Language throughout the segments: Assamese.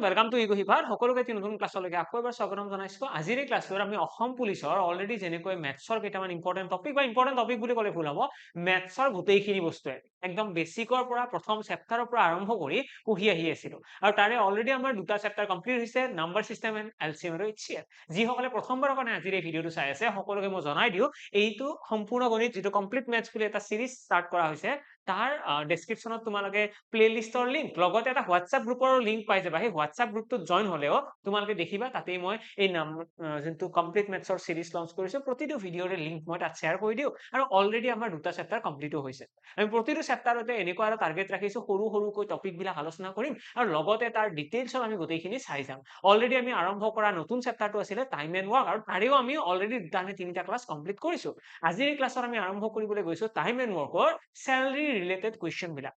ওয়েলকাম টু ইগো হিভাৰ সকলোকে নতুন ক্লাছলৈকে আকৌ এবাৰ স্বাগতম জনাইছো আজিৰ এই ক্লাছটোত আমি অসম পুলিচৰ অলৰেডি যেনেকৈ মেথছৰ কেইটামান ইম্পৰ্টেণ্ট টপিক বা ইম্পৰ্টেণ্ট টপিক বুলি ক'লে ভুল হ'ব মেথছৰ গোটেইখিনি বস্তুৱে একদম বেছিকৰ পৰা প্ৰথম চেপ্টাৰৰ পৰা আৰম্ভ কৰি পঢ়ি আহি আছিলো আৰু তাৰে অলৰেডি আমাৰ দুটা চেপ্টাৰ কমপ্লিট হৈছে নাম্বাৰ চিষ্টেম এণ্ড এলচিএম আৰু এইচচিএফ যিসকলে প্ৰথমবাৰৰ কাৰণে আজিৰ এই ভিডিঅ'টো চাই আছে সকলোকে মই জনাই দিওঁ এইটো সম্পূৰ্ণ গণিত যিটো কমপ্লিট মেথছ বুলি এটা সিৰিজ ষ্টাৰ্ট কৰা হৈছে তাৰ ডেছক্ৰিপশ্যনত তোমালোকে প্লেলিষ্টৰ লিংক লগতে এটা হোৱাটছআপ গ্ৰুপৰ লিংক পাই যাবা সেই হোৱাটছআপ গ্ৰুপটোত জইন হ'লেও তোমালোকে দেখিবা তাতেই মই এই যোনটো কমপ্লিট মেথছৰ সিৰিজ লঞ্চ কৰিছো প্ৰতিটো ভিডিঅ'ৰে লিংক মই তাত শ্বেয়াৰ কৰি দিওঁ আৰু অলৰেডি আমাৰ দুটা চেপ্টাৰ কমপ্লিটো হৈছে আমি প্ৰতিটো চেপ্টাৰতে এনেকুৱা এটা টাৰ্গেট ৰাখিছো সৰু সৰুকৈ টপিক বিলাক আলোচনা কৰিম আৰু লগতে তাৰ ডিটেইলছত আমি গোটেইখিনি চাই যাম অলৰেডি আমি আৰম্ভ কৰা নতুন চেপ্টাৰটো আছিলে টাইম এণ্ড ৱৰ্ক আৰু তাৰেও আমি অলৰেডি দুটা নে তিনিটা ক্লাছ কমপ্লিট কৰিছো আজিৰ এই ক্লাছত আমি আৰম্ভ কৰিবলৈ গৈছো টাইম এণ্ড ৱৰ্কৰ চেলাৰী ৰিলেটেড কুৱেশ্যন বিলাক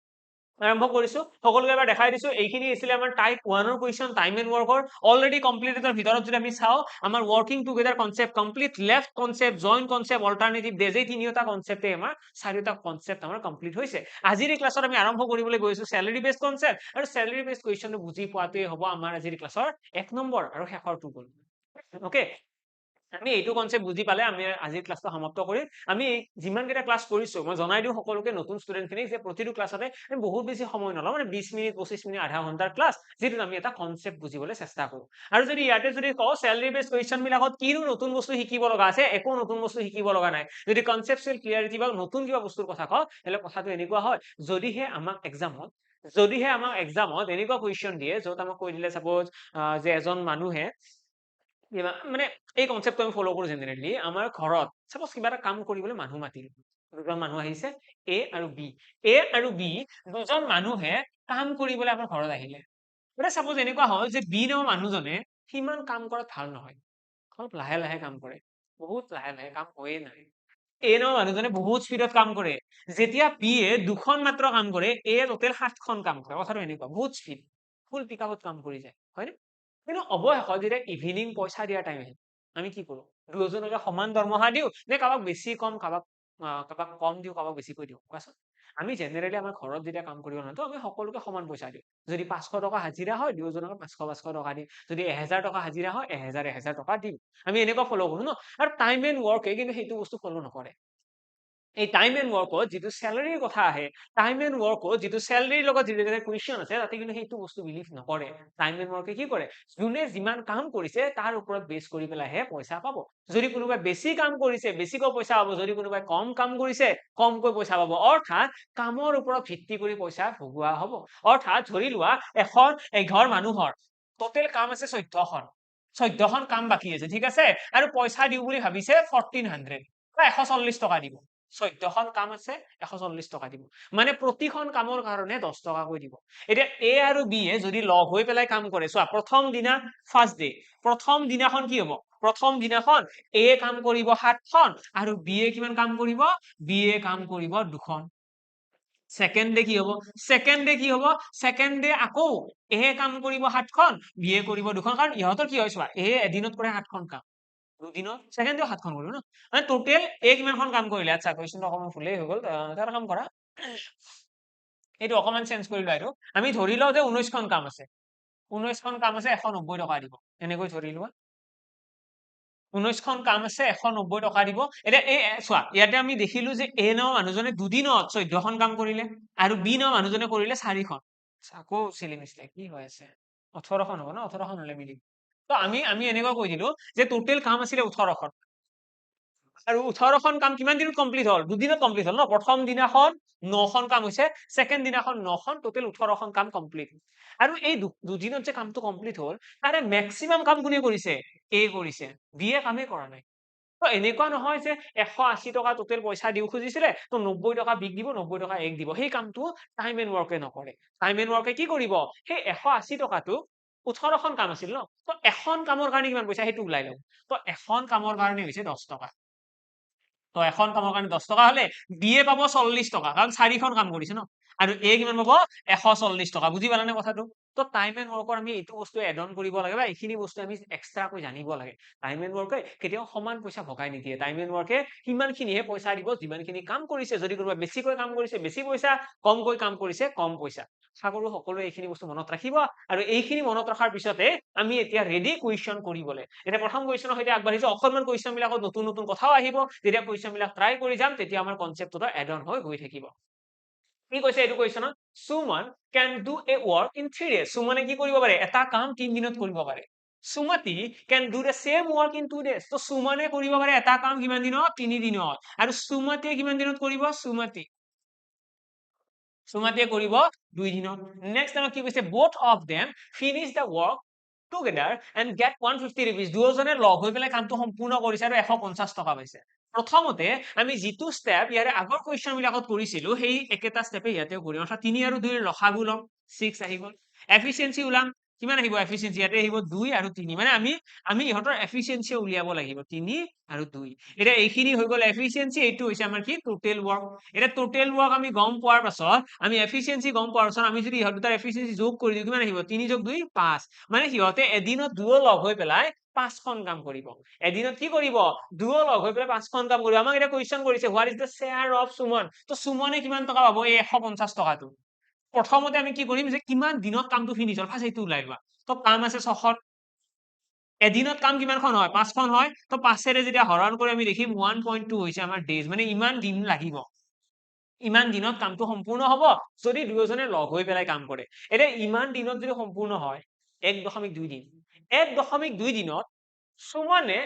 আৰম্ভ কৰিছো সকলোকে এবাৰ দেখাই দিছো এইখিনি আছিলে আমাৰ টাইপ 1 ৰ কুৱেশ্যন টাইম এণ্ড ৱৰ্কৰ অলৰেডি কমপ্লিটেডৰ ভিতৰত যদি আমি চাও আমাৰ working together concept complete left concept joint concept alternative days এই তিনিটা কনসেপ্টে আমাৰ চাৰিটা কনসেপ্ট আমাৰ কমপ্লিট হৈছে আজিৰ এই ক্লাছত আমি আৰম্ভ কৰিবলৈ গৈছো স্যালাৰি বেস কনসেপ্ট আৰু স্যালাৰি বেস কুৱেশ্যনটো বুজি পোৱাটোৱে হ'ব আমাৰ আজিৰ ক্লাছৰ 1 নম্বৰ আৰু শেষৰটো গ'ল ওকে আমি এইটো কনসেপ্ট বুজি পালে আমি আজিৰ ক্লাছটো সমাপ্ত কৰিম আমি যিমান কেইটা ক্লাছ কৰিছো মই জনাই দিওঁ সকলোকে নতুন ষ্টুডেণ্টখিনিক যে প্ৰতিটো ক্লাছতে আমি বহুত বেছি সময় নলওঁ মানে 20 মিনিট 25 মিনিট আধা ঘণ্টাৰ ক্লাছ যিটোত আমি এটা কনসেপ্ট বুজিবলৈ চেষ্টা কৰো আৰু যদি ইয়াতে যদি কওঁ স্যালাৰি বেস কুৱেশ্যন বিলাকত কিনো নতুন বস্তু শিকিব লগা আছে একো নতুন বস্তু শিকিব লগা নাই যদি কনসেপচুৱেল ক্লিয়াৰিটি বা নতুন কিবা বস্তুৰ কথা কওঁ তেলে কথাটো এনেকুৱা হয় যদিহে আমাক এক্সামত এনেকুৱা কুৱেশ্যন দিয়ে য'ত আমাক কৈ দিলে সাপোজ যে এজন মানুহে মানে এই কনসেপ্টটো আমি ফলো কৰো জেনাৰেলি আমাৰ ঘৰত সাপোজ কিবা এটা কাম কৰিবলৈ মানুহ মাতিল দুজন মানুহ আহিছে এ আৰু বি দুজন মানুহে কাম কৰিবলৈ আমাৰ ঘৰত আহিলে মানে সাপোজ এনেকুৱা হয় যে বি নামৰ মানুহজনে সিমান কাম কৰাত ভাল নহয় অলপ লাহে লাহে কাম কৰে বহুত লাহে লাহে কাম হৈয়ে নাই এ নামৰ মানুহজনে বহুত স্পীডত কাম কৰে যেতিয়া বি এ দুখন মাত্ৰ কাম কৰে এ টোটেল 7খন কাম কৰে কথাটো এনেকুৱা বহুত স্পীড ফুল পিকআপত কাম কৰি যায় হয়নে কিন্তু অৱশেষত যেতিয়া ইভিনিং পইচা দিয়াৰ টাইম আহিল আমি কি কৰো দুজনকে সমান দৰমহা দিও নে কাবাক বেছি কম কাবাক কম দিও কাবাক বেছিকৈ দিও কোৱাচোন আমি জেনাৰেলি আমাৰ ঘৰত যেতিয়া কাম কৰিব নাতো আমি সকলোকে সমান পইচা দিওঁ যদি 500 টকা হাজিৰা হয় দুজনকে 500 টকা দিম যদি 1000 টকা হাজিৰা হয় 1000 টকা দিম আমি এনেকুৱা ফলো কৰো ন আৰু টাইম এণ্ড ৱৰ্কে কিন্তু সেইটো বস্তু ফলো নকৰে এই টাইম এণ্ড ৱৰ্কত যিটো স্যালাৰিৰ কথা আহে টাইম এণ্ড ৱৰ্কত যিটো স্যালাৰিৰ লগত ৰিলেটেড কুৱেশ্যন আছে তাতে কিন্তু সেইটো বস্তু বিলিভ নকৰে টাইম এণ্ড ৱৰ্কে কি কৰে যোনে যিমান কাম কৰিছে তাৰ ওপৰত বেছ কৰি পেলাইহে পইচা পাব যদি কোনোবাই বেছি কাম কৰিছে বেছিকৈ পইচা পাব যদি কোনোবাই কম কাম কৰিছে কমকৈ পইচা পাব অৰ্থাৎ কামৰ ওপৰত ভিত্তি কৰি পইচা ভগোৱা হ'ব অৰ্থাৎ ধৰি লোৱা এখন এঘৰ মানুহৰ টোটেল কাম আছে 14খন কাম বাকি আছে ঠিক আছে আৰু পইচা দিও বুলি ভাবিছে 1400 বা 140 টকা দিব 14খন কাম আছে 140 টকা দিব মানে প্ৰতিখন কামৰ কাৰণে 10 টকাকৈ দিব এতিয়া এ আৰু বি এ যদি লগ হৈ পেলাই কাম কৰে চোৱা প্ৰথম দিনা ফাৰ্ষ্ট ডে প্ৰথম দিনাখন কি হ'ব প্ৰথম দিনাখন এ কাম কৰিব 7খন আৰু বি এ কিমান কাম কৰিব বি এ কাম কৰিব 2খন সেকেন্ড ডে কি হ'ব সেকেন্ড ডে আকৌ এ কাম কৰিব 7খন বি এ কৰিব 2খন কাৰণ ইহঁতৰ কি হয় চোৱা এ এদিনত কৰে 7খন কাম দুদিনত সেকেন্ড ডে 7খন কৰিব ন মানে টোটেল এ কিমানখন কাম কৰিলে আচ্ছা কুৱেশ্যনটো অকমান ফুলেই হৈ গ'ল এটা কাম কৰা এইটো অকমান চেঞ্জ কৰি লোৱা এইটো আমি ধৰি লওঁ যে 19খন কাম আছে 19খন কাম আছে 190 টকা দিব এনেকৈ ধৰি লোৱা 19খন কাম আছে 190 টকা দিব এতিয়া এই চোৱা ইয়াতে আমি দেখিলো যে এ নামৰ মানুহজনে দুদিনত 14খন কাম কৰিলে আৰু বি নামৰ মানুহজনে কৰিলে 4খন আকৌ চিলি মিষ্টেক কি হৈ আছে 18খন হ'ব ন 18খন হলে মিলি তো আমি এনেকুৱা কৈ দিলো যে টোটেল কাম আছিলে 18খন আৰু 18খন কাম কিমান দিনত কমপ্লিট হল দুদিনত কমপ্লিট হল ন প্ৰথম দিনাখন 9খন কাম হৈছে সেকেন্ড দিনাখন 9খন টোটেল 18খন কাম কমপ্লিট আৰু এই দুদিনত যে কামটো কমপ্লিট হল তাৰে ম্যাক্সিমাম কাম কোনে কৰিছে এ কৰিছে বি এ কামে কৰা নাই তো এনেকুৱা নহয় যে 180 টকা টোটেল পইচা দিও খুজিছিলে তো 90 টকা বিক দিব 90 টকা এক দিব সেই কামটো টাইম এণ্ড ৱৰ্কে নকৰে টাইম এণ্ড ৱৰ্কে কি কৰিব সেই 180 টকাটো 18খন কাম আছিল ন তো এখন কামৰ কাৰণে কিমান পইচা সেইটো ওলাই লও তো এখন কামৰ কাৰণে হৈছে 10 টকা তো এখন কামৰ কাৰণে 10 টকা হলে বি এ পাব 40 টকা কাৰণ 4খন কাম কৰিছে ন আৰু এ কিমান পাব 140 টকা বুজি পালানে কথাটো তো টাইম এণ্ড ৱৰ্কৰ আমি এইটো বস্তু এড অন কৰিব লাগে বা এইখিনি বস্তু আমি এক্সট্ৰাকৈ জানিব লাগে টাইম এণ্ড ৱৰ্কে কেতিয়াও সমান পইচা ভগাই নিদিয়ে টাইম এণ্ড ৱৰ্কে সিমানখিনিহে পইচা দিব যিমানখিনি কাম কৰিছে যদি কোনোবা বেছিকৈ কাম কৰিছে বেছি পইচা কমকৈ কাম কৰিছে কম পইচা আশা কৰো সকলোৱে এইখিনি বস্তু মনত ৰাখিব আৰু এইখিনি মনত ৰখাৰ পিছতে আমি এতিয়া ৰেডি কুৱেশ্যন কৰিবলৈ এতিয়া প্ৰথম কুৱেশ্যনৰ সৈতে আগবাঢ়িছো অকণমান কুৱেশ্যন বিলাকত নতুন নতুন কথাও আহিব যেতিয়া কুৱেশ্যন বিলাক ট্ৰাই কৰি যাম তেতিয়া আমাৰ কনচেপ্টটো এড অন হৈ গৈ থাকিব কি কৈছে এইটো কুৱেশ্যনত Suman can do a work in 3 days সুমনে কি কৰিব পাৰে এটা কাম 3 দিনত কৰিব পাৰে সুমতি can do the same work in 2 days তো সুমনে কৰিব পাৰে এটা কাম কিমান দিনত 3 দিনত আৰু সুমতিয়ে কিমান দিনত কৰিব সুমতিয়ে কৰিব 2 দিনত নেক্সট আমাক কি কৈছে both of them finish the work together and get 150 rupees দুয়োজনে লগ হৈ পেলাই কামটো সম্পূৰ্ণ কৰিছে আৰু 150 টকা পাইছে প্ৰথমতে আমি যিটো ষ্টেপ ইয়াৰে আগৰ কুৱেশ্যন বিলাকত কৰিছিলো সেই একেটা ষ্টেপে ইয়াতেও কৰিম অৰ্থাৎ 3 আৰু 2 ৰ লসাগু লম 6 আহি গ'ল এফিচিয়েন্সি ওলাম কিমান আহিব এফিচিয়েন্সি ইয়াতে আহিব 2 আৰু 3 মানে আমি ইহঁতৰ এফিচিয়েন্সি উলিয়াব লাগিব 3 আৰু 2 এতিয়া এইখিনি হৈ গ'ল এফিচিয়েন্সি এইটো হৈছে আমাৰ কি টোটেল ৱৰ্ক এটা টোটেল ৱৰ্ক আমি গম পোৱাৰ পাছত আমি এফিচিয়েন্সি গম পোৱাৰ পাছত আমি যদি ইহঁত দুটাৰ এফিচিয়েন্সি যোগ কৰি দিওঁ কিমান আহিব 3 যোগ 2 5 মানে সিহঁতে এদিনত দুয়ো লগ হৈ পেলাই 5খন কাম কৰিব এদিনত কি কৰিব দুয়ো লগ হৈ পেলাই 5খন কাম কৰিব আমাক এটা কুৱেশ্যন কৰিছে what is the share of Suman তো সুমনে কিমান টকা পাব এই 150 টকাটো প্ৰথমতে আমি কি কৰিম যে কিমান দিনত কামটো ফিনিশ হ'ল ফাৰ্ষ্ট এইটো ওলাই লোৱা তো কাম আছে 600 এদিনত কাম কিমানখন হয় 5খন হয় তো 5 ৰে যেতিয়া হৰণ কৰি আমি দেখিম 1.2 হৈছে আমাৰ ডেজ মানে ইমান দিন লাগিব ইমান দিনত কামটো সম্পূৰ্ণ হ'ব যদি দুয়োজনে লগ হৈ পেলাই কাম কৰে এতিয়া ইমান দিনত যদি সম্পূৰ্ণ হয় 1.2 দিন 1.2 দিনত সুমনে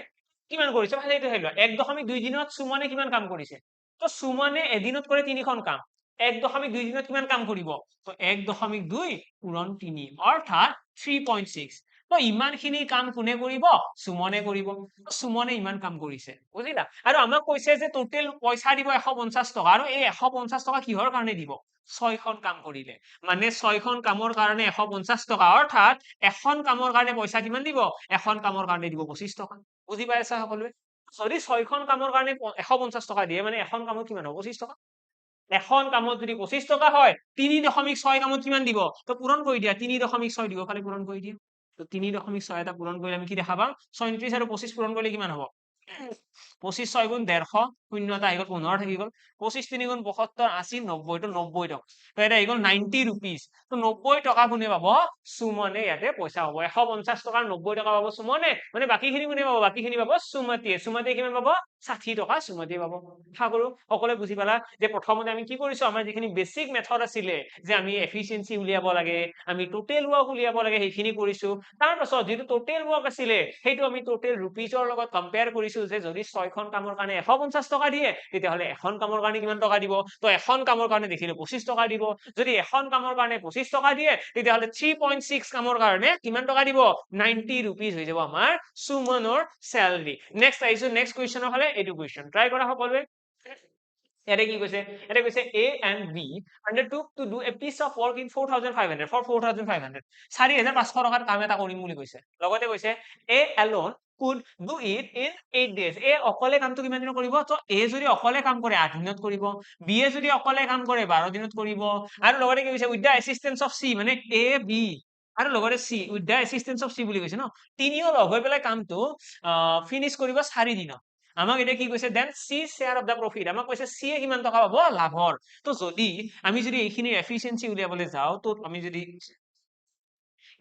কিমান কৰিছে ভালে এইটো হেৰি 1.2 দিনত সুমনে কিমান কাম কৰিছে তো সুমনে এদিনত কৰে 3খন কাম 1.2 দিনত কিমান কাম কৰিব তো 1.2 পূৰণ 3 অৰ্থাৎ 3.6 তো ইমানখিনি কাম কোনে কৰিব সুমনে কৰিব সুমনে ইমান কাম কৰিছে বুজিলা আৰু আমাক কৈছে যে টোটেল পইচা দিব 150 টকা আৰু এই 150 টকা কিহৰ কাৰণে দিব 6খন কাম কৰিলে মানে 6খন কামৰ কাৰণে 150 টকা অৰ্থাৎ এখন কামৰ কাৰণে পইচা কিমান দিব এখন কামৰ কাৰণে দিব 25 টকা বুজি পাইছা সকলোৱে যদি 6খন কামৰ কাৰণে 150 টকা দিয়ে মানে এখন কামত কিমান হ'ব 25 টকা এখন কামত যদি 25 টকা হয় 3.6 কামত কিমান দিব তো পূৰণ কৰি দিয়া 3.6 দিব ফালে পূৰণ কৰি দিয়া তো 3.6 এটা পূৰণ কৰিলে আমি কি দেখা পাম 37 আৰু 25 পূৰণ কৰিলে কিমান হ'ব 25 6 গুণ 150 শূন্য এটা আহি গ'ল 15 থাকি গ'ল 25 3 গুণ 72 80 90 তো 90 টকা তো এটা আহি গ'ল 90 rupees তো 90 টকা কোনে পাব সুমনে ইয়াতে পইচা হ'ব 150 টকাৰ 90 টকা পাব সুমনে মানে বাকীখিনি কোনে পাব বাকীখিনি পাব সুমতিয়ে কিমান পাব 60 টকা সুমতিয়ে পাব আশা কৰো সকলোৱে বুজি পালা যে প্ৰথমতে আমি কি কৰিছো আমাৰ যিখিনি বেসিক মেথড আছিলে যে আমি এফিচিয়েন্সি উলিয়াব লাগে আমি টোটেল ৱৰ্ক উলিয়াব লাগে সেইখিনি কৰিছো তাৰ পাছত যেটো টোটেল ৱৰ্ক আছিলে সেইটো আমি টোটেল ৰুপিজৰ লগত কম্পেয়াৰ কৰিছো যে যদি 6খন কামৰ কাৰণে 150 টকা দিয়ে তেতিয়াহলে এখন কামৰ কাৰণে কিমান টকা দিব তো এখন কামৰ কাৰণে দেখিলে 25 টকা দিব যদি এখন কামৰ কাৰণে 25 টকা দিয়ে তেতিয়াহলে 3.6 কামৰ কাৰণে কিমান টকা দিব 90 rupees হৈ যাব আমাৰ সুমনৰ স্যালাৰি নেক্সট আহিছো নেক্সট কুৱেশ্যনৰ ফালে এইটো কুৱেশ্যন ট্ৰাই কৰা সকলোৱে ইয়াতে কি কৈছে এটা কৈছে A and B undertook to do a piece of work in 4500 for 4500 4500 টকাৰ কাম এটা কৰিম বুলি কৈছে লগতে কৈছে A alone could do it in 8 days A অকলে কামটো কিমান দিনত কৰিব তো A যদি অকলে কাম কৰে 8 দিনত কৰিব B এ যদি অকলে কাম কৰে 12 দিনত কৰিব আৰু লগতে কি কৈছে with the assistance of C মানে A B আৰু লগতে C with the assistance of C বুলি কৈছে ন তিনিও লগ হৈ পেলাই কামটো ফিনিশ কৰিব 4 দিনত আমাক এটা কি কৈছে then C share of the profit আমাক কৈছে সি এ কিমান টকা পাব লাভৰ তো যদি আমি যদি এইখিনি এফিচিয়েন্সি উলিয়াবলৈ যাও তো আমি যদি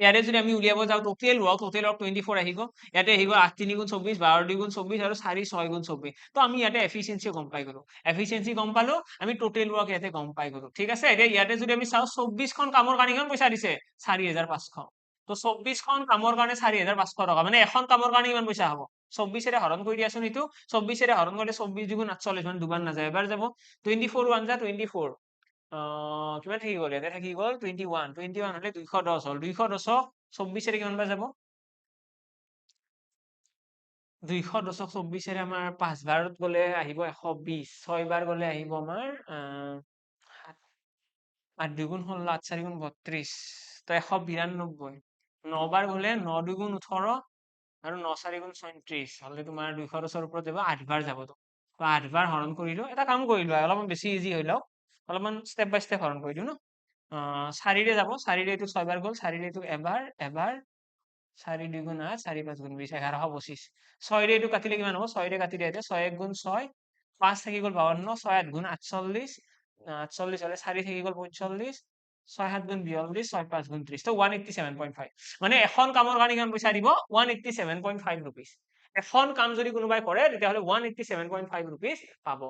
ইয়াতে যদি আমি উলিয়াব যাও টোটেল ৱৰ্ক 24 আহিব ইয়াতে আহিব 8 3 গুণ 24 12 2 গুণ 24 আৰু 4 6 গুণ 24 তো আমি ইয়াতে এফিচিয়েন্সি গম পাই গলো এফিচিয়েন্সি গম পালো আমি টোটেল ৱৰ্ক ইয়াতে গম পাই গলো ঠিক আছে এতিয়া ইয়াতে যদি আমি চাও 24খন কামৰ কাৰণে কিমান পইচা দিছে 4500 তো 24খন কামৰ কাৰণে 4500 টকা মানে এখন কামৰ কাৰণে কিমান পইচা হ'ব 24 ৰে হৰণ কৰি দিয়াচোন এইটো 24 ৰে হৰণ কৰিলে 24 দুগুণ 48 মানে দুবাৰ নাযায় এবাৰ যাব 24 1 যা 24 কিমান থাকি গ'ল ইয়াতে থাকি গ'ল 21 হলে 210 হ'ল 210 24 ৰে কিমান বাৰ যাব 210 24 ৰে আমাৰ 5 বাৰত গ'লে আহিব 120 6 বাৰ গ'লে আহিব আমাৰ 8 দুগুণ 16 8 4 গুণ 32 তো 192 9 বাৰ গ'লে 9 দুগুণ 18 আৰু 9 4 গুণ 34 হলে তোমাৰ 210 ওপৰত যাব 8 বাৰ যাব তো 8 বাৰ হৰণ কৰিলো এটা কাম কৰিলো অলপমান বেছি ইজি হৈ লওক অলপমান ষ্টেপ বাই ষ্টেপ হৰণ কৰি দিওঁ ন। 4ৰে যাব, 4ৰে এইটো 6 বাৰ গ'ল, 4ৰে এইটো এবাৰ, 4 2 গুণ 8, 4 5 গুণ 20, 1125। 6ৰে এইটো কাটিলে কিমান হ'ব? 6ৰে কাটি দিয়া, 6 1 গুণ 6, 5 থাকি গ'ল 52, 6 8 গুণ 48, 48 হলে 4 থাকি গ'ল 45, 6 7 গুণ 42, 6 5 গুণ 30, তো 187.5। মানে এখন কামৰ কাৰণে কিমান পইচা দিব? 187.5 rupees। এখন কাম যদি কোনোবাই কৰে তেতিয়াহ'লে 187.5 rupees পাব।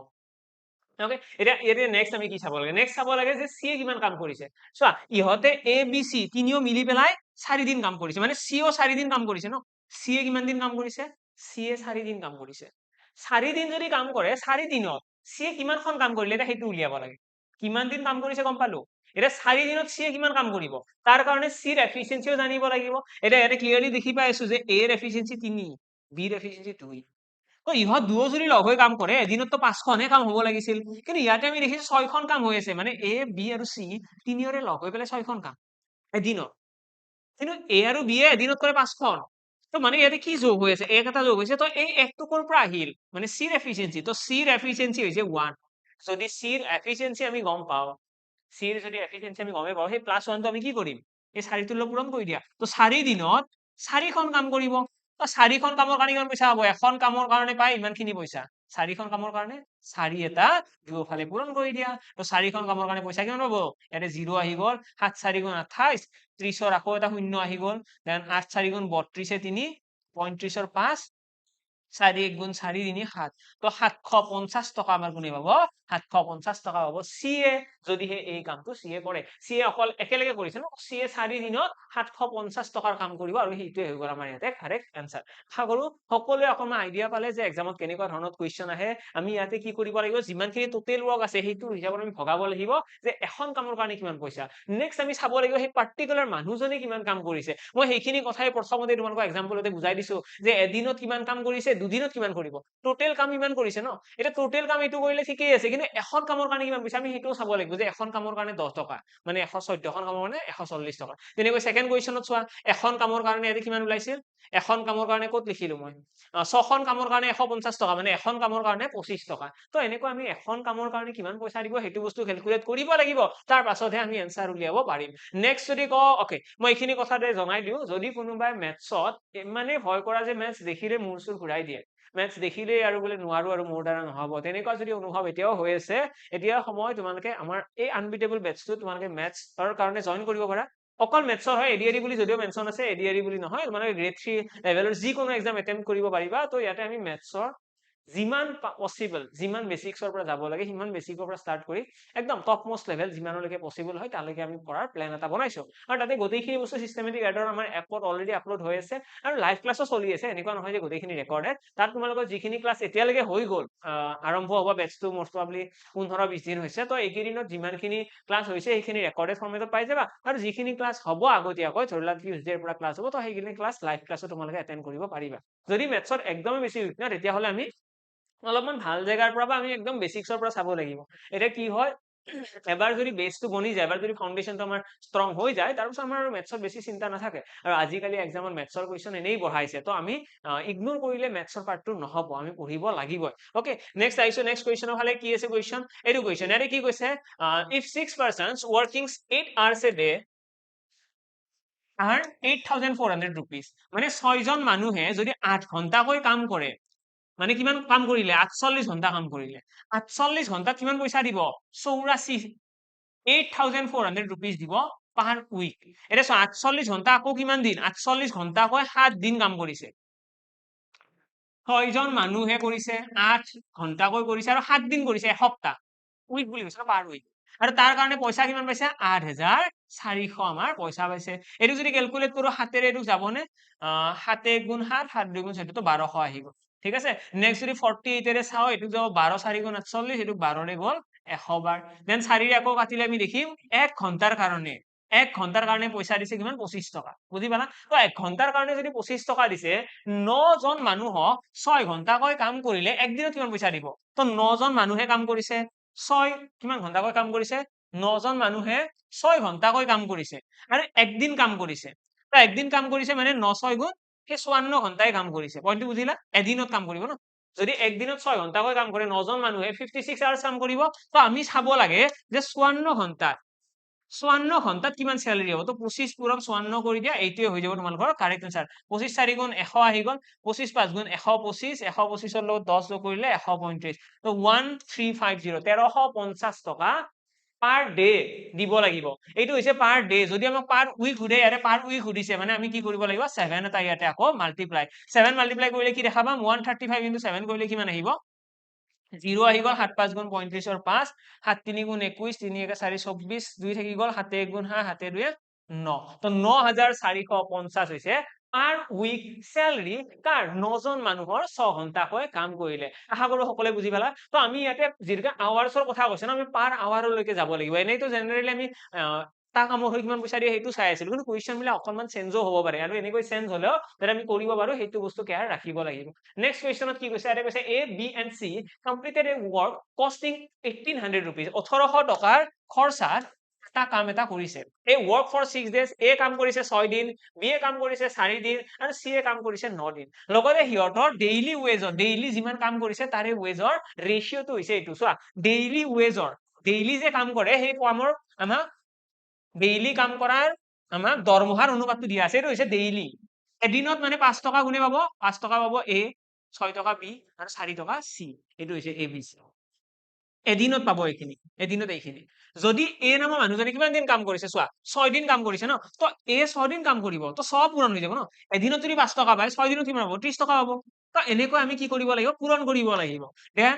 ওকে, এতিয়া নেক্সট আমি কি চাব লাগে? নেক্সট চাব লাগে যে চি কিমান কাম কৰিছে। চোৱা, ইহঁতে এ বি চি তিনিও মিলি পেলাই 4 দিন কাম কৰিছে, মানে চিও 4 দিন কাম কৰিছে ন। চিয়ে কিমান দিন কাম কৰিছে? চিয়ে 4 দিন কাম কৰিছে। 4 দিন যদি কাম কৰে, 4 দিনত চিয়ে কিমানখন কাম কৰিলে এতিয়া সেইটো উলিয়াব লাগে। কিমান দিন কাম কৰিছে গম পালো। এতিয়া 4 দিনত চিয়ে কিমান কাম কৰিব, তাৰ কাৰণে চিৰ এফিচিয়েঞ্চিও জানিব লাগিব। এতিয়া ইয়াতে ক্লিয়াৰলি দেখি পাই আছো যে এৰ এফিচিয়েঞ্চি 3, বিৰ এফিচিয়েঞ্চি 2। তো ইহঁত দুয়ো যদি লগ হৈ কাম কৰে এদিনততো 5খনহে কাম হ'ব লাগিছিল, কিন্তু ইয়াতে আমি দেখিছো 6খন কাম হৈ আছে, মানে এ বি আৰু চি তিনিওৰে লগ হৈ পেলাই 6খন কাম এদিনত। কিন্তু এ আৰু বি এ এদিনত কৰে 5খন। তো মানে ইয়াতে কি যোগ হৈ আছে? এক এটা যোগ হৈছে, তো এই একটো ক'ৰ পৰা আহিল? মানে চিৰ এফিচিয়েঞ্চি, তো চিৰ এফিচিয়েঞ্চি হৈছে 1। যদি চিৰ এফিচিয়েঞ্চি আমি গম পাওঁ, চিৰ যদি এফিচিয়েঞ্চি আমি গমেই পাওঁ, সেই +1টো আমি কি কৰিম? এই 4টোৰ লগত পূৰণ কৰি দিয়া। তো 4 দিনত 4খন কাম কৰিব। তো 4খন কামৰ কাৰণে কিমান পইচা হ'ব? এখন কামৰ কাৰণে পায় ইমানখিনি পইচা। 4খন কামৰ কাৰণে 4 এটা দুয়োফালে পূৰণ কৰি দিয়া। তো 4খন কামৰ কাৰণে পইচা কিমান পাব? ইয়াতে 0 আহি গ'ল, 7 4 গুণ 28, 30ৰ আকৌ এটা শূন্য আহি গ'ল, দেন 8 4 গুণ 32, 3, 35ৰ 5, 4 1 গুণ 4 তিনি 7, তো 750 টকা আমাৰ কোনে পাব? 750 টকা পাব চিয়ে, যদিহে এই কামটো চিয়ে কৰে। চিয়ে অকল একেলগে কৰিছে ন, চিয়ে 4 দিনত 750 টকাৰ কাম কৰিব, আৰু সেইটোৱে হৈ গ'ল আমাৰ ইয়াতে কাৰেক্ট এনসাৰ। আশা কৰো সকলোৱে অকণমান আইডিয়া পালে যে এক্সামত কেনেকুৱা ধৰণৰ কুৱেশ্যন আহে। আমি ইয়াতে কি কৰিব লাগিব, যিমানখিনি টোটেল ৱৰ্ক আছে সেইটো হিচাপত আমি ভগাব লাগিব যে এখন কামৰ কাৰণে কিমান পইচা। নেক্সট আমি চাব লাগিব সেই পাৰ্টিকুলাৰ মানুহজনে কিমান কাম কৰিছে। মই সেইখিনি কথাই প্ৰথমতে তোমালোকক এক্সাম্পলতে বুজাই দিছো যে এদিনত কিমান কাম কৰিছে, দুদিনত কিমান কৰিব, টোটেল কাম ইমান কৰিছে ন। এতিয়া টোটেল কাম এইটো কৰিলে ঠিকেই আছে, কিন্তু এখন কামৰ কাৰণে কিমান পইচা আমি সেইটোও চাব লাগিব যে এখন কামৰ কাৰণে 10 টকা, মানে 114খন কামৰ কাৰণে 140 টকা। তেনেকৈ ছেকেণ্ড কুৱেশ্যনত চোৱা, এখন কামৰ কাৰণে ইয়াতে কিমান ওলাইছিল? এখন কামৰ কাৰণে ক'ত লিখিলো মই? 6খন কামৰ কাৰণে 150 টকা, মানে এখন কামৰ কাৰণে 25 টকা। তো এনেকৈ আমি এখন কামৰ কাৰণে কিমান পইচা দিব সেইটো বস্তু কেলকুলেট কৰিব লাগিব, তাৰ পাছতহে আমি এনসাৰ উলিয়াব পাৰিম। নেক্সট যদি কওঁ, অকে মই এইখিনি কথাতে জনাই দিওঁ, যদি কোনোবাই মেথছত ইমানেই ভয় কৰা যে মেথছ দেখিলে মূৰ চুৰ ঘূৰাই দিয়ে, মেথছ দেখিলেই আৰু বোলে নোৱাৰো আৰু মোৰ দ্বাৰা নহব, তেনেকুৱা যদি অনুভৱ এতিয়াও হৈ আছে, এতিয়া সময় তোমালোকে আমাৰ এই আনবিটেবল বেটছটো তোমালোকে মেথছৰ কাৰণে জইন কৰিব পাৰা। অকল মেথছৰ হয়, এডিআৰই বুলি যদিও মেনশ্যন আছে, এডিআৰই বুলি নহয়, মানে গ্ৰেড 3 লেভেলৰ যিকোনো এক্সাম এটেম্প কৰিব পাৰিবা। তো ইয়াতে আমি মেথছৰ যিমান পচিবল, যিমান বেচিক্সৰ পৰা যাব লাগে সিমান বেচিকৰ পৰা ষ্টাৰ্ট কৰি একদম টপ মোষ্ট লেভেল যিমানলৈকে পচিবল হয় তালৈকে আমি পঢ়াৰ প্লেন এটা বনাইছো, আৰু তাতে গোটেইখিনি বস্তু চিষ্টেমেটিক এডৰ আমাৰ এপত অলৰেডি আপলোড হৈ আছে, আৰু লাইভ ক্লাছো চলি আছে। এনেকুৱা নহয় যে গোটেইখিনি ৰেকৰ্ডেড, তাত তোমালোকৰ যিখিনি ক্লাছ এতিয়ালৈকে হৈ গ'ল, আৰম্ভ হ'ব বেটছটো মষ্ট প্ৰবাবলি 15-20 দিন হৈছে, তো এইকেইদিনত যিমানখিনি ক্লাছ হৈছে সেইখিনি ৰেকৰ্ডেড ফৰ্মেটত পাই যাবা, আৰু যিখিনি ক্লাছ হ'ব আগতীয়াকৈ, ধৰি লোৱা টিউজডেৰ পৰা ক্লাছ হ'ব, তো সেইখিনি ক্লাছ লাইভ ক্লাছো তোমালোকে এটেণ্ড কৰিব পাৰিবা। যদি মেথছত একদমে বেছি উইক না, তেতিয়াহ'লে আমি অলপমান ভাল জেগাৰ পৰা বা আমি একদম বেচিক্সৰ পৰা চাব লাগিব। এতিয়া কি হয়, এবাৰ যদি বেছটো বনি যায়, এবাৰ যদি ফাউণ্ডেশ্যনটো আমাৰ ষ্ট্ৰং হৈ যায়, তাৰপিছত আমাৰ আৰু মেথছত বেছি চিন্তা নাথাকে। আৰু আজিকালি এক্সামত মেথছৰ কুৱেশ্যন এনেই বঢ়াইছে, তো আমি ইগনোৰ কৰিলে মেথছৰ পাৰ্টটো নহ'ব, আমি পঢ়িব লাগিবই। ওকে, নেক্সট আহিছো, নেক্সট কুৱেশ্যনৰ ফালে। কি আছে কুৱেশ্যন? এইটো কুৱেশ্যন, ইয়াতে কি কৈছে, if 6 persons working 8 hours a day earn 8,400 rupees, মানে 6জন মানুহে যদি 8 ঘণ্টাকৈ কাম কৰে, মানে কিমান কাম কৰিলে? 48 ঘণ্টা কাম কৰিলে। 48 ঘণ্টাত কিমান পইচা দিব? 84, 8,400 rupees দিব পাৰ উইক। এতিয়া চোৱা, 48 ঘণ্টা আকৌ কিমান দিন? 48 ঘণ্টাকৈ 7 দিন কাম কৰিছে। 6জন মানুহে কৰিছে, 8 ঘণ্টাকৈ কৰিছে, আৰু 7 দিন কৰিছে, এসপ্তাহ। উইক বুলি কৈছে, পাৰ উইক। আৰু তাৰ কাৰণে পইচা কিমান পাইছে? 8,400 আমাৰ পইচা পাইছে। এইটো যদি কেলকুলেট কৰো, 7ৰে এইটো যাবনে? 7 1 গুণ 7, 7 2 গুণ 4, তো 1200 আহি গ'ল। ঠিক আছে, নেক্সট যদি 48ৰে চাওঁ, এইটো যাব 12 4 গুণ 48, এইটো 12ৰে গ'ল 100 বাৰ। দেন 4ৰে আকৌ কাটিলে আমি দেখিম 1 ঘণ্টাৰ কাৰণে, 1 ঘণ্টাৰ কাৰণে পইচা দিছে কিমান? 25 টকা। বুজি পালা? তো 1 ঘণ্টাৰ কাৰণে যদি 25 টকা দিছে, 9জন মানুহক 6 ঘণ্টাকৈ কাম কৰিলে একদিনত কিমান পইচা দিব? তো 9জন মানুহে কাম কৰিছে, 6 কিমান ঘণ্টাকৈ কাম কৰিছে? 9জন মানুহে 6 ঘণ্টাকৈ কাম কৰিছে, আৰু একদিন কাম কৰিছে। তো একদিন কাম কৰিছে মানে 9 6 গুণ, সেই 54 ঘণ্টাই কাম কৰিছে। পইণ্টটো বুজিলা? এদিনত কাম কৰিব ন, যদি একদিনত 6 ঘন্টাকৈ কাম কৰে 9 জন মানুহে 56 আৱাৰ্ছ কাম কৰিব তো আমি চাব লাগে যে 54 ঘন্টাত কিমান চেলাৰি হ'ব তো 25 পূৰণ 54 কৰি দিয়া এইটোৱে হৈ যাব তোমালোকৰ কাৰেক্ট আনসাৰ 25 4 গুণ 100 আহি গ'ল 25 5 গুণ 125 125 ৰ লগত 10 যোগ কৰিলে 135 তো 1350 1350 টকা পাৰ ডে দিব লাগিব এইটো হৈছে পাৰ ডে যদি আমাক পাৰ উইক সুধে ইয়াতে পাৰ উইক সুধিছে মানে আমি কি কৰিব লাগিব 7 এটা ইয়াতে আকৌ মাল্টিপ্লাই 7 মাল্টিপ্লাই কৰিলে কি দেখা পাম 135 into 7 কৰিলে কিমান আহিব 0 আহি গ'ল 7 5 গুণ 35 ৰ 5 7 3 গুণ 21 3 1 4 24 2 থাকি গ'ল 7 1 গুণ 7 7 2 9 তো 9450 হৈছে পাৰ উইক চেলাৰি কাৰ 9 জন মানুহৰ 6 ঘন্টাকৈ কাম কৰিলে আশা কৰো সকলোৱে বুজি পালা তো আমি ইয়াতে যিটো আৱাৰ্ছৰ কথা কৈছে না আমি পাৰ আৱাৰলৈকে যাব লাগিব এনেইতো জেনেৰেলি আমি তা কামৰ হৈ কিমান পইচা দিয়ে সেইটো চাই আছিলো কিন্তু কুৱেশ্যন বিলাক অকনমান চেঞ্জো হ'ব পাৰে আৰু এনেকৈ চেঞ্জ হলেও যাতে আমি কৰিব পাৰো সেইটো বস্তু কেয়াৰ ৰাখিব লাগিব নেক্সট কুৱেশ্যনত কি কৈছে ইয়াতে কৈছে A B and C completed a work costing 1800 rupees 1800 টকাৰ খৰচাত এটা কাম এটা কৰিছে এই work for 6 days A কাম কৰিছে 6 দিন B এ কাম কৰিছে 4 দিন আৰু C এ কাম কৰিছে 9 দিন লগতে সিহঁতৰ ডেইলি ৱেজৰ ডেইলি যিমান কাম কৰিছে তাৰে ৱেজৰ ৰেশিওটো হৈছে এইটো চোৱা ডেইলি ৱেজৰ ডেইলি যে কাম কৰে সেই কামৰ আমাক ডেইলি কাম কৰাৰ আমাক দৰমহাৰ অনুপাতটো দিয়া আছে এইটো হৈছে ডেইলি এদিনত মানে 5 টকা গুণে পাব 5 টকা পাব A 6 টকা B আৰু 4 টকা C এইটো হৈছে ABC এদিনত পাব এইখিনি এদিনত এইখিনি যদি A নামৰ মানুহজনে কিমান দিন কাম কৰিছে চোৱা 6 দিন কাম কৰিছে ন তো A 6 দিন কাম কৰিব তো সব পূৰণ হৈ যাব ন এদিনত যদি 5 টকা পায় 6 দিনত কিমান হ'ব 30 টকা পাব তো এনেকৈ আমি কি কৰিব লাগিব পূৰণ কৰিব লাগিব দেন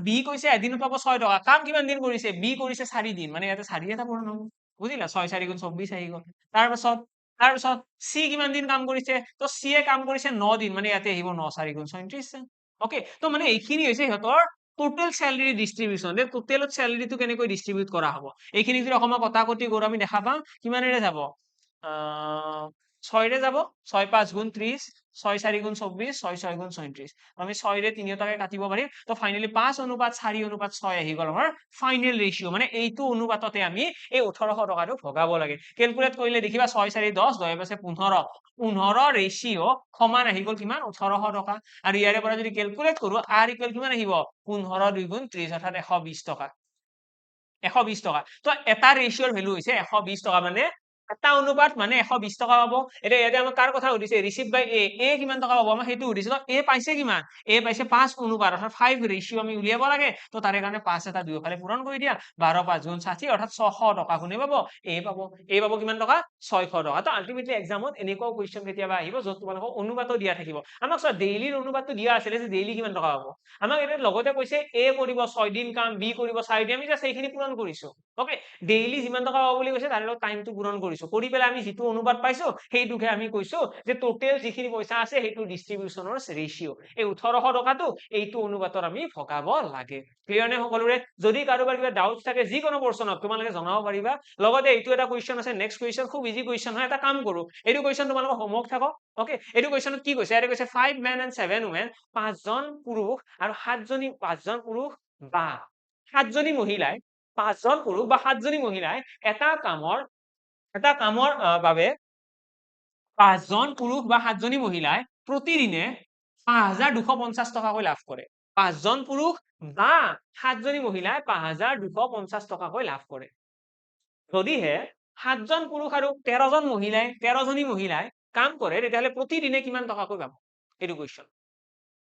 B কৈছে এদিনত পাব 6 টকা কাম কিমান দিন কৰিছে B কৰিছে 4 দিন মানে ইয়াতে 4 এটা পূৰণ হ'ব বুজিলা 6 4 গুণ 24 আহি গ'ল তাৰপিছত C কিমান দিন কাম কৰিছে তো C এ কাম কৰিছে 9 দিন মানে ইয়াতে আহিব 9 4 গুণ 37 ওকে তো মানে এইখিনি হৈছে সিহঁতৰ টোটেল স্যালাৰি ডিস্ট্ৰিবিউশন দে টোটেলত স্যালাৰিটো কেনেকৈ ডিস্ট্ৰিবিউট কৰা হ'ব এইখিনি যদি অকমান কটাকটি কৰো আমি দেখা পাম কিমানেৰে যাব 6 ৰে যাব 6 5 গুণ 30 6 4 গুণ 24 6 6 গুণ 37 আমি 6 ৰে তিনিটাকে কাটিব পাৰিম তো ফাইনালি 5 অনুপাত 4 অনুপাত 6 আহি গ'ল আমাৰ ফাইনাল ৰেশিও মানে এইটো অনুপাততে আমি এই 1800 টকাটো ভগাব লাগে ক্যালকুলেট কৰিলে দেখিবা 6 4 10 10 পাছে 15 15 ৰেশিও সমান আহি গ'ল কিমান 1800 টকা আৰু ইয়াৰে পৰা যদি ক্যালকুলেট কৰো r ইকুৱেল কিমান আহিব 15 2 গুণ 30 অৰ্থাৎ 120 টকা 120 টকা তো এটা ৰেশিওৰ ভ্যালু হৈছে 120 টকা মানে এটা অনুপাত মানে 120 টকা পাব এটা ইয়াতে আমাক কাৰ কথা সুধিছে ৰিসিভ বাই A কিমান টকা পাব আমাৰ সেইটো সুধিছে তো A পাইছে কিমান A পাইছে 5 অনুপাত অৰ্থাৎ 5 ৰেশিও আমি উলিয়াব লাগে তো তাৰে কাৰণে 5 এটা দুইফালে পূৰণ কৰি দিয়া 12 5 গুণ 60 অৰ্থাৎ 600 টকা কোনে পাব A পাব কিমান টকা 600 টকা তো আলটিমেটলি এক্সামত এনেকুৱা কোৱেশ্চন কেতিয়াবা আহিব যত তোমালোকক অনুপাতও দিয়া থাকিব আমাক চোৱা ডেইলিৰ অনুপাতটো দিয়া আছিল যে ডেইলি কিমান টকা পাব আমাক এটা লগতে কৈছে A কৰিব 6 দিন কাম B কৰিব 4 দিন আমি জাস্ট এইখিনি পূৰণ কৰিছো ওকে ডেইলি যিমান টকা পাব বুলি কৈছে তাৰে লগত টাইমটো পূৰণ কৰিছো কৰি পেলাই আমি যিটো অনুপাত পাইছো সেইটোকে আমি কৈছো যে টোটেল যিখিনি পইচা আছে সেইটো ডিস্ট্ৰিবিউশনৰ ৰেশিও এই 1800 টকাটো এইটো অনুপাতত আমি ভগাব লাগে ক্লিয়াৰ নে সকলোৰে যদি কাৰোবাৰ কিবা ডাউটস থাকে যিকোনো পৰ্চনত তোমালোকে জনাব পাৰিবা লগতে এইটো এটা কোৱেশ্চন আছে নেক্সট কোৱেশ্চন খুব ইজি কোৱেশ্চন হয় এটা কাম কৰো এইটো কোৱেশ্চন তোমালোকৰ হোমৱৰ্ক থাকক ওকে এইটো কোৱেশ্চনত কি কৈছে এটা কৈছে 5 men and 7 women 5 জন পুৰুষ আৰু 5 জন পুৰুষ বা 7 জনী মহিলাই 5 জন পুৰুষ বা 7 জনী মহিলাই এটা কামৰ বাবে 5 জন পুৰুষ বা 7 জনী মহিলাই প্ৰতিদিনে 5250 টকাকৈ লাভ কৰে 5 জন পুৰুষ বা 7 জনী মহিলাই 5250 টকাকৈ লাভ কৰে যদিহে 7 জন পুৰুষ আৰু 13 জনী মহিলাই কাম কৰে তেতিয়াহলে প্ৰতিদিনে কিমান টকাকৈ পাব এইটো কোৱেশ্চন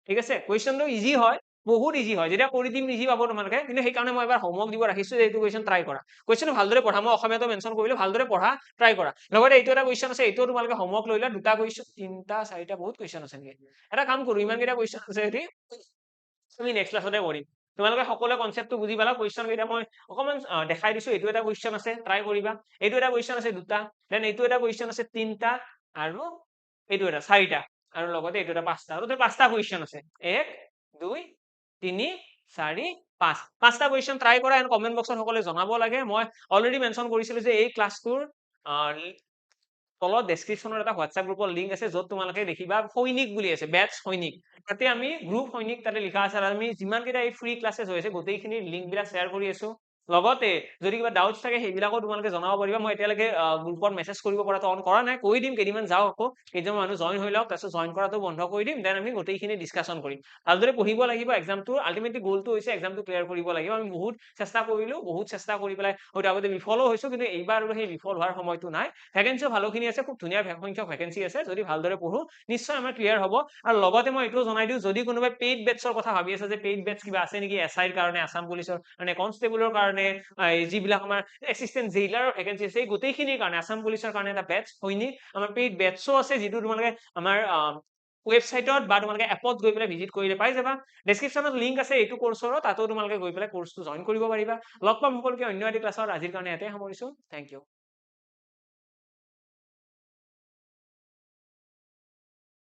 ঠিক আছে কোৱেশ্চনটো ইজি হয় বহুত ইজি হয় যেতিয়া কৰি দিম ইজি পাব তোমালোকে কিন্তু সেই কাৰণে মই এবাৰ হোমৱৰ্ক দিব ৰাখিছো যে এইটো কোৱেশ্চন ট্ৰাই কৰা কোৱেশ্চনটো ভালদৰে পঢ়া মই অসমীয়াটো মেনশন কৰিলো ভালদৰে পঢ়া ট্ৰাই কৰা লগতে এইটো এটা কোৱেশ্চন আছে এইটো তোমালোকে হোমৱৰ্ক লৈ লোৱা দুটা কোৱেশ্চন তিনটা চাৰিটা বহুত কোৱেশ্চন আছে নেকি এটা কাম কৰো ইমান কেইটা কোৱেশ্চন আছে এটি আমি নেক্সট ক্লাছতে কৰিম তোমালোকে সকলোৱে কনসেপ্টটো বুজি পালা কোৱেশ্চন কেইটা মই অকমান দেখাই দিছো এইটো এটা কোৱেশ্চন আছে ট্ৰাই কৰিবা এইটো এটা কোৱেশ্চন আছে দুটা দেন এইটো এটা কোৱেশ্চন আছে তিনটা আৰু এইটো এটা চাৰিটা আৰু লগতে এইটো এটা পাঁচটা আৰু পাঁচটা কোৱেশ্চন আছে 1 2 3 4 5 পাঁচটা কোৱেশ্চন ট্ৰাই কৰা এন্ড কমেন্ট বক্সত সকলোৱে জনাব লাগে মই অলৰেডি মেনশন কৰিছিলো যে এই ক্লাছটোৰ তলত ডেসক্ৰিপচনৰ এটা হোৱাটসঅ্যাপ গ্ৰুপৰ লিংক আছে যত তোমালোকে দেখিবা সৈনিক বুলি আছে বেটছ সৈনিক তাতে আমি গ্ৰুপ সৈনিক তাতে লিখা আছে আৰু আমি যিমান কেইটা এই ফ্ৰী ক্লাसेছ হৈ আছে গোটেইখিনি লিংক বিলাক শ্বেয়াৰ কৰি আছো লগতে যদি কিবা ডাউটছ থাকে সেইবিলাকো তোমালোকে জনাব পাৰিবা। মই এতিয়ালৈকে গ্ৰুপত মেছেজ কৰিব পৰাটো অন কৰা নাই। কৈ দিম কেইদিনমান যাওক আকৌ, কেইজনমান মানুহ জইন হৈ লওক, তাৰপিছত জইন কৰাটো বন্ধ কৰি দিম। দেন আমি গোটেইখিনি ডিছকাশ্যন কৰিম। ভালদৰে পঢ়িব লাগিব এক্সামটো। আল্টিমেটলি গ'লটো হৈছে এক্সামটো ক্লিয়াৰ কৰিব লাগিব। আমি বহুত চেষ্টা কৰিলো, বহুত চেষ্টা কৰি পেলাই হয়তো আগতে বিফলো হৈছো, কিন্তু এইবাৰ আৰু সেই বিফল হোৱাৰ সময়টো নাই। ভেকেঞ্চিও ভালোখিনি আছে, খুব ধুনীয়া সংখ্যক ভেকেঞ্চি আছে। যদি ভালদৰে পঢ়ো নিশ্চয় আমাৰ ক্লিয়াৰ হ'ব। আৰু লগতে মই এইটোও জনাই দিওঁ, যদি কোনোবাই পেইড বেটছৰ কথা ভাবি আছে যে পেইড বেটছ কিবা আছে নেকি SI ৰ কাৰণে, আছাম পুলিচৰ কাৰণে, কনষ্টেবলৰ কাৰণে, যিবিলাক আমাৰ এছিষ্টেণ্ট জেইলাৰৰ ভেকেঞ্চি আছে, এই গোটেইখিনিৰ কাৰণে, আছাম পুলিচৰ কাৰণে এটা বেটছ সৈনিক আমাৰ পেইড বেটছো আছে, যিটো তোমালোকে আমাৰ ৱেবছাইটত বা তোমালোকে এপত গৈ পেলাই ভিজিট কৰিলে পাই যাবা। ডেছক্ৰিপশ্যনত লিংক আছে এইটো কোৰ্চৰো, তাতো তোমালোকে গৈ পেলাই কোৰ্চটো জইন কৰিব পাৰিবা। লগ পাম সকলোকে অন্য এটি ক্লাছত। আজিৰ কাৰণে ইয়াতে সামৰিছো। Thank U.